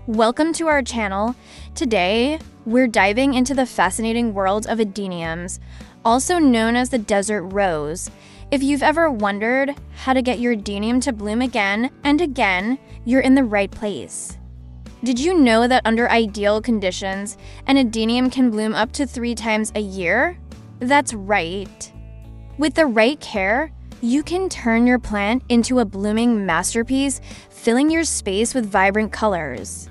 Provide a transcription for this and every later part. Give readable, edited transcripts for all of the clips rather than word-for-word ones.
Welcome to our channel. Today, we're diving into the fascinating world of Adeniums, also known as the desert rose. If you've ever wondered how to get your Adenium to bloom again and again, you're in the right place. Did you know that under ideal conditions, an Adenium can bloom up to 3 times a year? That's right. With the right care, you can turn your plant into a blooming masterpiece, filling your space with vibrant colors.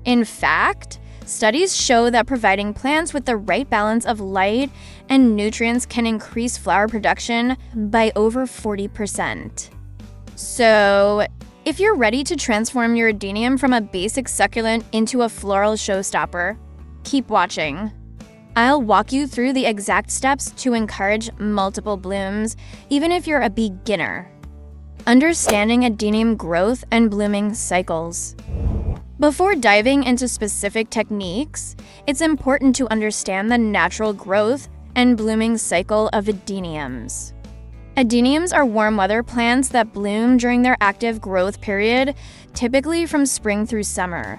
In fact, studies show that providing plants with the right balance of light and nutrients can increase flower production by over 40%. So, if you're ready to transform your Adenium from a basic succulent into a floral showstopper, keep watching. I'll walk you through the exact steps to encourage multiple blooms, even if you're a beginner. Understanding Adenium growth and blooming cycles. Before diving into specific techniques, it's important to understand the natural growth and blooming cycle of Adeniums. Adeniums are warm weather plants that bloom during their active growth period, typically from spring through summer.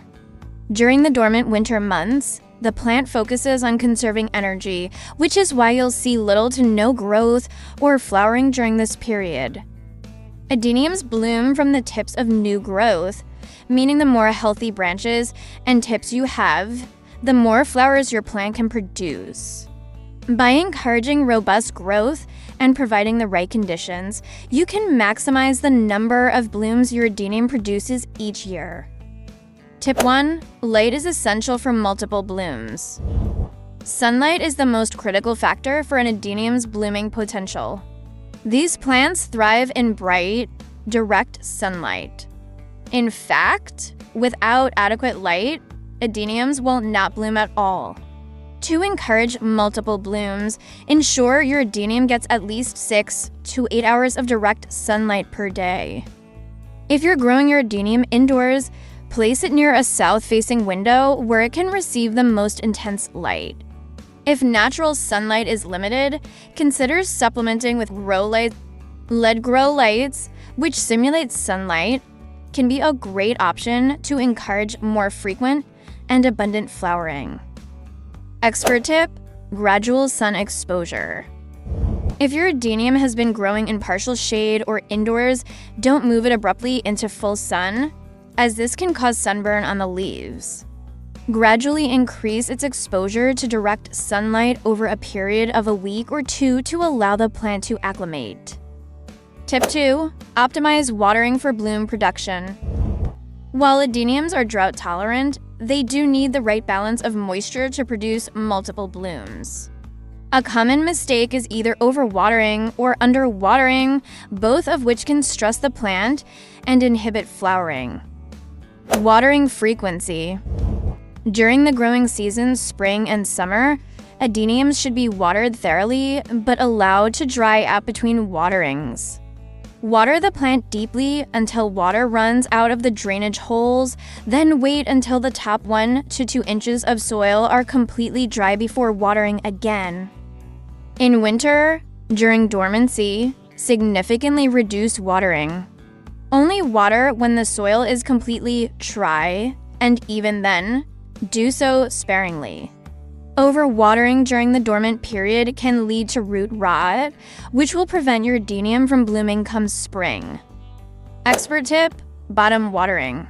During the dormant winter months, the plant focuses on conserving energy, which is why you'll see little to no growth or flowering during this period. Adeniums bloom from the tips of new growth, meaning the more healthy branches and tips you have, the more flowers your plant can produce. By encouraging robust growth and providing the right conditions, you can maximize the number of blooms your Adenium produces each year. Tip 1. Light is essential for multiple blooms. Sunlight is the most critical factor for an Adenium's blooming potential. These plants thrive in bright, direct sunlight. In fact, without adequate light, Adeniums will not bloom at all. To encourage multiple blooms, ensure your Adenium gets at least 6 to 8 hours of direct sunlight per day. If you're growing your Adenium indoors, place it near a south-facing window where it can receive the most intense light. If natural sunlight is limited, consider supplementing with grow lights. LED grow lights, which simulate sunlight, can be a great option to encourage more frequent and abundant flowering. Expert tip: gradual sun exposure. If your Adenium has been growing in partial shade or indoors, don't move it abruptly into full sun, as this can cause sunburn on the leaves. Gradually increase its exposure to direct sunlight over a period of a week or 2 to allow the plant to acclimate. Tip 2. Optimize watering for bloom production. While Adeniums are drought tolerant, they do need the right balance of moisture to produce multiple blooms. A common mistake is either overwatering or underwatering, both of which can stress the plant and inhibit flowering. Watering frequency. During the growing seasons, spring and summer, Adeniums should be watered thoroughly but allowed to dry out between waterings. Water the plant deeply until water runs out of the drainage holes, then wait until the top 1 to 2 inches of soil are completely dry before watering again. In winter, during dormancy, significantly reduce watering. Only water when the soil is completely dry, and even then, do so sparingly. Overwatering during the dormant period can lead to root rot, which will prevent your Adenium from blooming come spring. Expert tip: bottom watering.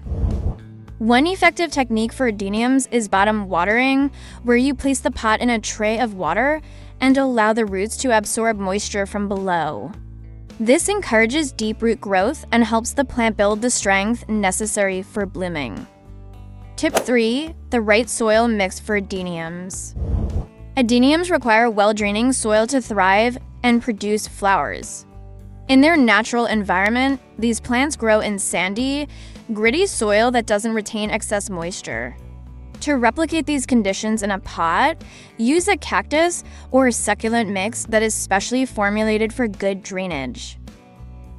One effective technique for Adeniums is bottom watering, where you place the pot in a tray of water and allow the roots to absorb moisture from below. This encourages deep root growth and helps the plant build the strength necessary for blooming. Tip 3. The right soil mix for Adeniums. Adeniums require well-draining soil to thrive and produce flowers. In their natural environment, these plants grow in sandy, gritty soil that doesn't retain excess moisture. To replicate these conditions in a pot, use a cactus or succulent mix that is specially formulated for good drainage.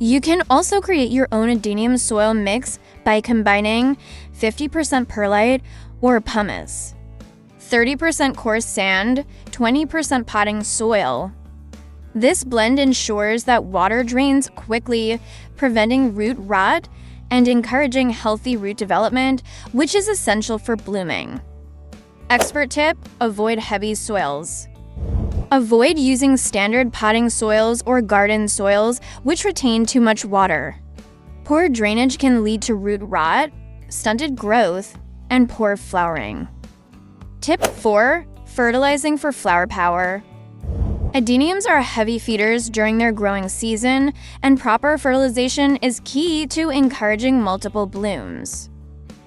You can also create your own Adenium soil mix by combining 50% perlite or pumice, 30% coarse sand, 20% potting soil. This blend ensures that water drains quickly, preventing root rot and encouraging healthy root development, which is essential for blooming. Expert tip: avoid heavy soils. Avoid using standard potting soils or garden soils which retain too much water. Poor drainage can lead to root rot, stunted growth, and poor flowering. Tip 4: fertilizing for flower power. Adeniums are heavy feeders during their growing season, and proper fertilization is key to encouraging multiple blooms.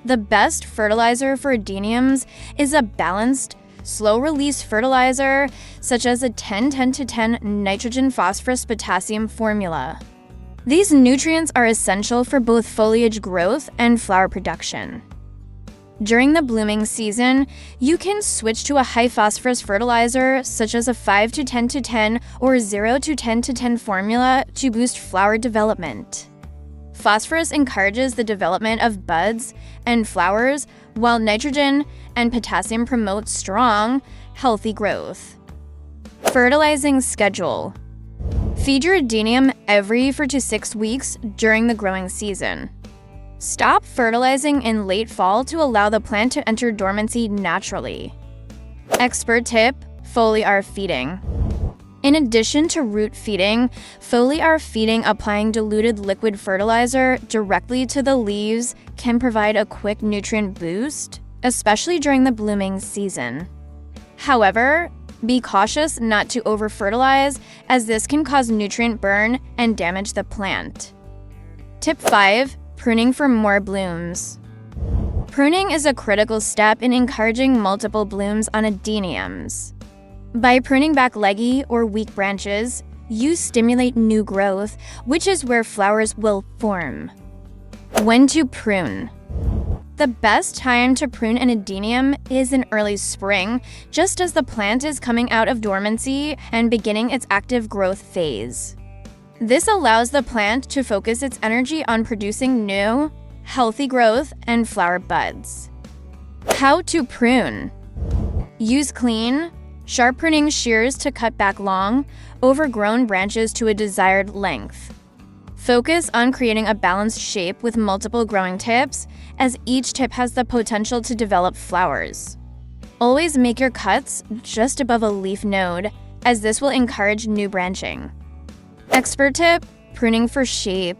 The best fertilizer for adeniums is a balanced, slow-release fertilizer such as a 10-10-10 nitrogen-phosphorus-potassium formula. These nutrients are essential for both foliage growth and flower production. During the blooming season, you can switch to a high-phosphorus fertilizer such as a 5-10-10 or 0-10-10 formula to boost flower development. Phosphorus encourages the development of buds and flowers, while nitrogen and potassium promote strong, healthy growth. Fertilizing schedule. Feed your adenium every 4 to 6 weeks during the growing season. Stop fertilizing in late fall to allow the plant to enter dormancy naturally. Expert tip: foliar feeding. In addition to root feeding, foliar feeding applying diluted liquid fertilizer directly to the leaves can provide a quick nutrient boost, especially during the blooming season. However, be cautious not to over-fertilize, as this can cause nutrient burn and damage the plant. Tip 5: pruning for more blooms. Pruning is a critical step in encouraging multiple blooms on adeniums. By pruning back leggy or weak branches, you stimulate new growth, which is where flowers will form. When to prune. The best time to prune an adenium is in early spring, just as the plant is coming out of dormancy and beginning its active growth phase. This allows the plant to focus its energy on producing new, healthy growth and flower buds. How to prune. Use clean, sharp pruning shears to cut back long, overgrown branches to a desired length. Focus on creating a balanced shape with multiple growing tips, as each tip has the potential to develop flowers. Always make your cuts just above a leaf node, as this will encourage new branching. Expert tip: pruning for shape.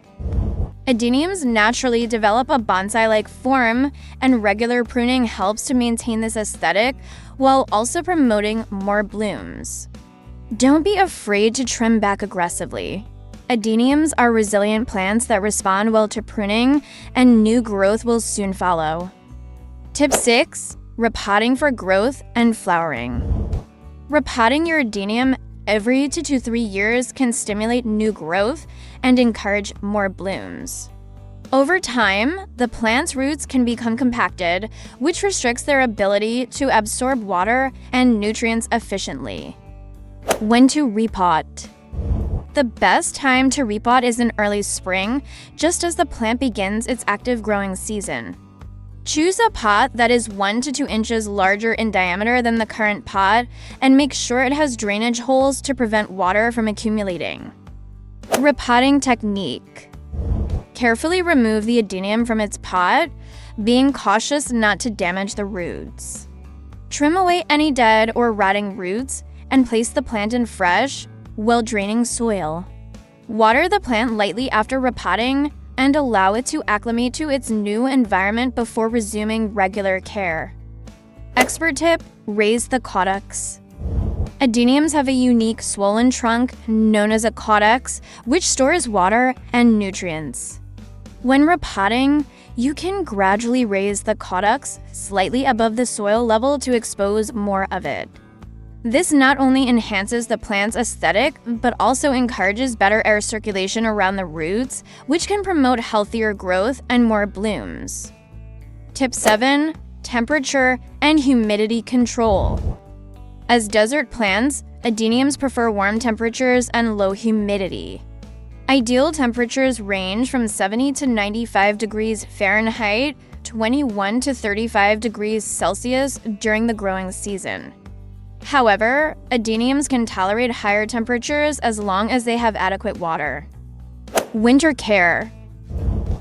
Adeniums naturally develop a bonsai-like form, and regular pruning helps to maintain this aesthetic while also promoting more blooms. Don't be afraid to trim back aggressively. Adeniums are resilient plants that respond well to pruning, and new growth will soon follow. Tip 6: repotting for growth and flowering. Repotting your adenium every 2 to 3 years can stimulate new growth and encourage more blooms. Over time, the plant's roots can become compacted, which restricts their ability to absorb water and nutrients efficiently. When to repot. The best time to repot is in early spring, just as the plant begins its active growing season. Choose a pot that is 1 to 2 inches larger in diameter than the current pot, and make sure it has drainage holes to prevent water from accumulating. Repotting technique. Carefully remove the adenium from its pot, being cautious not to damage the roots. Trim away any dead or rotting roots and place the plant in fresh, well-draining soil. Water the plant lightly after repotting and allow it to acclimate to its new environment before resuming regular care. Expert tip: raise the caudex. Adeniums have a unique swollen trunk known as a caudex, which stores water and nutrients. When repotting, you can gradually raise the caudex slightly above the soil level to expose more of it. This not only enhances the plant's aesthetic, but also encourages better air circulation around the roots, which can promote healthier growth and more blooms. Tip 7: temperature and humidity control. As desert plants, adeniums prefer warm temperatures and low humidity. Ideal temperatures range from 70 to 95 degrees Fahrenheit, 21 to 35 degrees Celsius during the growing season. However, adeniums can tolerate higher temperatures as long as they have adequate water. Winter care.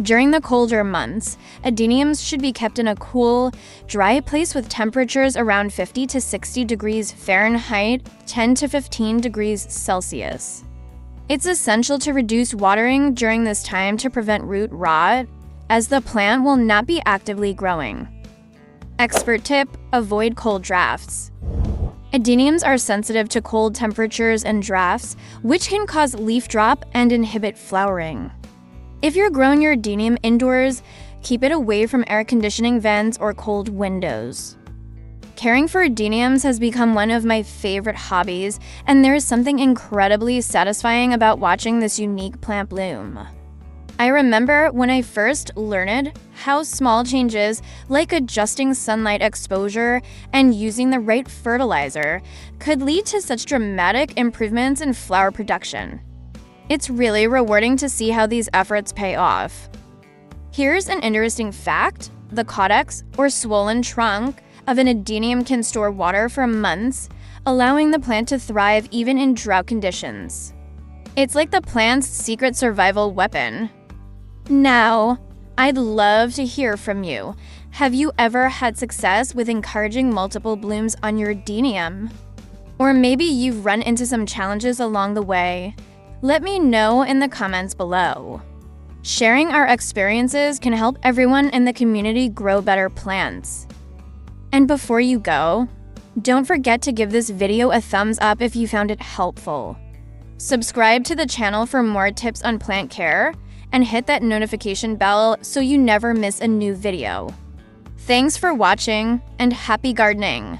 During the colder months, adeniums should be kept in a cool, dry place with temperatures around 50 to 60 degrees Fahrenheit, 10 to 15 degrees Celsius. It's essential to reduce watering during this time to prevent root rot, as the plant will not be actively growing. Expert tip: avoid cold drafts. Adeniums are sensitive to cold temperatures and drafts, which can cause leaf drop and inhibit flowering. If you're growing your adenium indoors, keep it away from air conditioning vents or cold windows. Caring for adeniums has become one of my favorite hobbies, and there is something incredibly satisfying about watching this unique plant bloom. I remember when I first learned how small changes, like adjusting sunlight exposure and using the right fertilizer, could lead to such dramatic improvements in flower production. It's really rewarding to see how these efforts pay off. Here's an interesting fact: the caudex, or swollen trunk, of an adenium can store water for months, allowing the plant to thrive even in drought conditions. It's like the plant's secret survival weapon. Now, I'd love to hear from you. Have you ever had success with encouraging multiple blooms on your adenium? Or maybe you've run into some challenges along the way. Let me know in the comments below. Sharing our experiences can help everyone in the community grow better plants. And before you go, don't forget to give this video a thumbs up if you found it helpful. Subscribe to the channel for more tips on plant care, and hit that notification bell so you never miss a new video. Thanks for watching, and happy gardening!